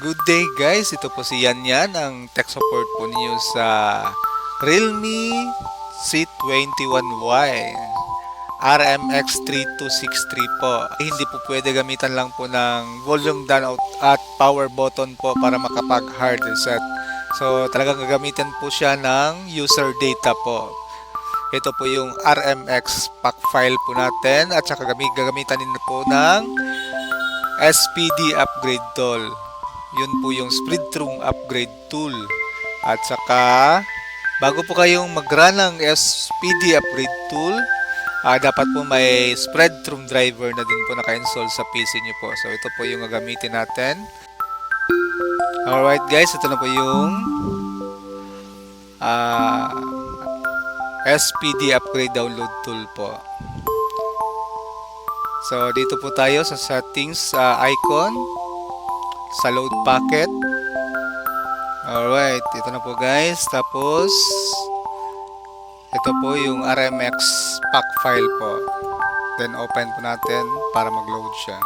Good day guys, ito po si Yan Yan, ang tech support po ninyo sa Realme C21Y RMX 3263 po. Hindi po pwede gamitan lang po ng volume down out at power button po para makapag hard reset. So talagang gagamitin po siya ng user data po. Ito po yung RMX pack file po natin at saka gagamitan din po ng SPD upgrade tool. Yun po yung spread through upgrade tool. At saka bago po kayong mag-run ng SPD upgrade tool, dapat po may spread through driver na din po naka-install sa PC nyo po. So ito po yung gagamitin natin. Alright guys, ito na po yung SPD upgrade download tool po. So dito po tayo sa settings icon, sa load packet. Alright, ito na po guys. Tapos ito po yung RMX pack file po. Then open po natin para mag-load siya.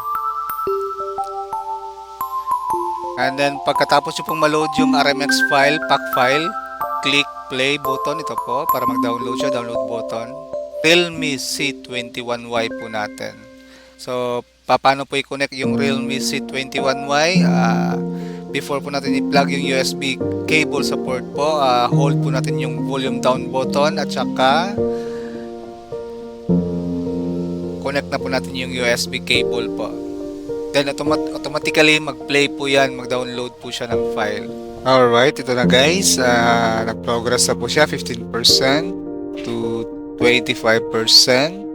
And then pagkatapos nyo pong ma-load yung RMX file, pack file, click play button, ito po para mag-download siya, download button. Realme C21Y po natin. So paano po i-connect yung Realme C21Y? Before po natin i-plug yung USB cable sa port po, hold po natin yung volume down button at saka connect na po natin yung USB cable po. Then automatically mag-play po yan, mag-download po siya ng file. Alright, ito na guys. Nag-progress na po siya 15% to 25%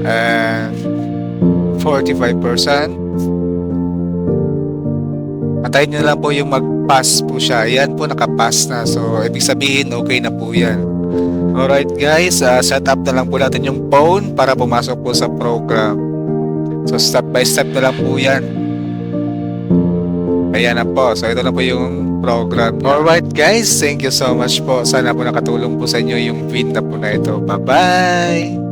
and 45%. Antayin nyo lang po yung mag-pass po siya. Yan po, naka-pass na. So, ibig sabihin, okay na po yan. Alright guys, set up na lang po natin yung phone para pumasok po sa program. So, step by step na lang po yan. Ayan na po. So, ito na po yung program. Alright guys, thank you so much po. Sana po nakatulong po sa inyo yung video na po na ito. Bye-bye!